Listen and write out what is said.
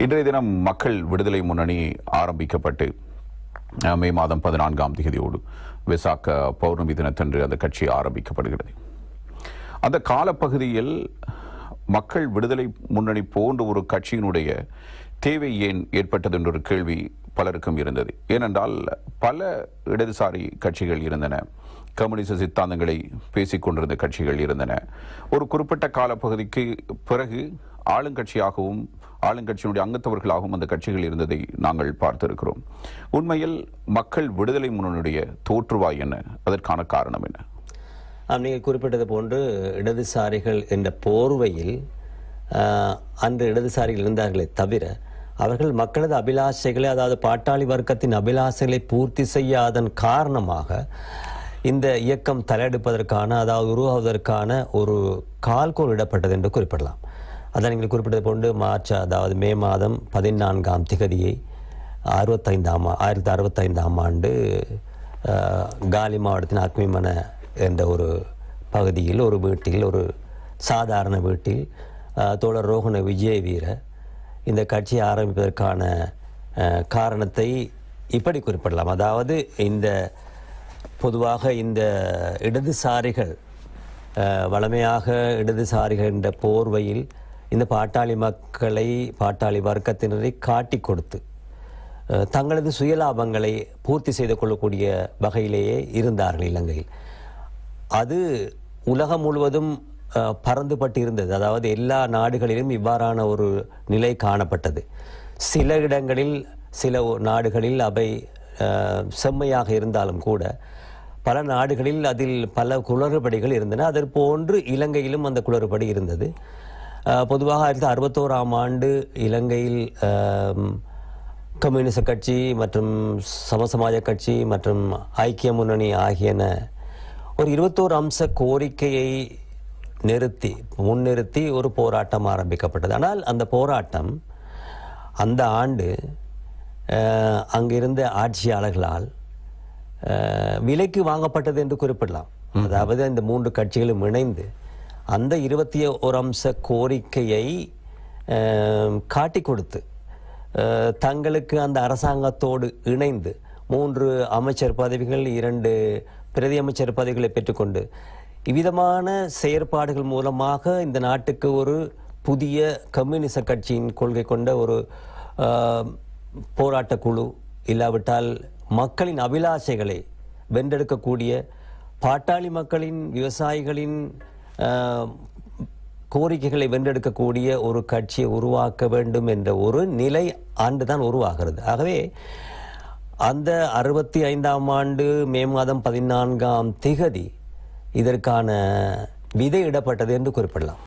இன்றைய தினம் மக்கள் விடுதலை முன்னணி ஆரம்பிக்கப்பட்டு மே மாதம் 14ஆம் தேதியோடு வெசாக்க பௌர்ணமி தினத்தன்று அந்த கட்சி ஆரம்பிக்கப்படுகிறது. அந்த காலப்பகுதியில் மக்கள் விடுதலை முன்னணி போன்ற ஒரு கட்சியினுடைய தேவை ஏன் ஏற்பட்டது என்ற ஒரு கேள்வி பலருக்கும் இருந்தது. ஏனென்றால் பல இடதுசாரி கட்சிகள் இருந்தன, கம்யூனிச சித்தாந்தங்களை பேசிக் கொண்டிருந்த கட்சிகள் இருந்தன. ஒரு குறிப்பிட்ட காலப்பகுதிக்கு பிறகு ஆளுங்கட்சியாகவும் ஆளுங்கட்சியினுடைய அங்கத்தவர்களாகவும் அந்த கட்சிகள் இருந்ததை நாங்கள் பார்த்திருக்கிறோம். உண்மையில் மக்கள் விடுதலை முன்னணியுடைய தோற்றுவாய் என்ன, அதற்கான காரணம் என்ன? நீங்கள் குறிப்பிட்டது போன்று இடதுசாரிகள் என்ற போர்வையில் அன்று இடதுசாரிகள் இருந்தார்களே தவிர அவர்கள் மக்களது அபிலாஷைகளை, அதாவது பாட்டாளி வர்க்கத்தின் அபிலாஷைகளை பூர்த்தி செய்யாதன் காரணமாக இந்த இயக்கம் தலையெடுப்பதற்கான, அதாவது உருவாவதற்கான ஒரு கால்கோல் இடப்பட்டது என்று குறிப்பிடலாம். அதான் நீங்கள் குறிப்பிட்டது போன்று அதாவது மே மாதம் 14ஆம் திகதியை 1965ஆம் ஆண்டு காலி மாவட்டத்தின் அக்மிமன என்ற ஒரு பகுதியில் ஒரு வீட்டில், ஒரு சாதாரண வீட்டில் தோழர் ரோஹண விஜயவீர இந்த கட்சியை ஆரம்பிப்பதற்கான காரணத்தை இப்படி குறிப்பிடலாம். அதாவது இந்த பொதுவாக இந்த இடதுசாரிகள் வளமையாக இடதுசாரிகள் என்ற போர்வையில் இந்த பாட்டாளி மக்களை, பாட்டாளி வர்க்கத்தினரை காட்டி கொடுத்து தங்களது சுயலாபங்களை பூர்த்தி செய்து கொள்ளக்கூடிய வகையிலேயே இருந்தார்கள் இலங்கையில். அது உலகம் முழுவதும் பறந்துபட்டு இருந்தது. அதாவது எல்லா நாடுகளிலும் இவ்வாறான ஒரு நிலை காணப்பட்டது. சில இடங்களில், சில நாடுகளில் அவை செம்மையாக இருந்தாலும் கூட பல நாடுகளில் அதில் பல குளறுபடிகள் இருந்தன. அதற்கு போன்று இலங்கையிலும் அந்த குளறுபடி இருந்தது. பொதுவாக 1961ஆம் ஆண்டு இலங்கையில் கம்யூனிச கட்சி மற்றும் சமசமாஜ கட்சி மற்றும் ஐக்கிய முன்னணி ஆகியன ஒரு 21 அம்ச கோரிக்கையை முன்னிறுத்தி ஒரு போராட்டம் ஆரம்பிக்கப்பட்டது. ஆனால் அந்த போராட்டம் அந்த ஆண்டு அங்கிருந்த ஆட்சியாளர்களால் விலைக்கு வாங்கப்பட்டது என்று குறிப்பிடலாம். அதாவது இந்த 3 கட்சிகளும் இணைந்து அந்த 21 அம்ச கோரிக்கையை காட்டி கொடுத்து தங்களுக்கு அந்த அரசாங்கத்தோடு இணைந்து 3 அமைச்சர் பதவிகள், 2 பிரதி அமைச்சர் பதவிகளை பெற்றுக்கொண்டு இவ்விதமான செயற்பாடுகள் மூலமாக இந்த நாட்டுக்கு ஒரு புதிய கம்யூனிச கட்சியின் கொள்கை கொண்ட ஒரு போராட்ட குழு, இல்லாவிட்டால் மக்களின் அபிலாஷைகளை வென்றெடுக்கக்கூடிய, பாட்டாளி மக்களின், விவசாயிகளின் கோரிக்கைகளை வென்றெடுக்கக்கூடிய ஒரு கட்சியை உருவாக்க வேண்டும் என்ற ஒரு நிலை ஆண்டுதான் உருவாகிறது. ஆகவே அந்த 65ஆம் ஆண்டு மே மாதம் 14ஆம் திகதி இதற்கான விதை இடப்பட்டது என்று குறிப்பிடலாம்.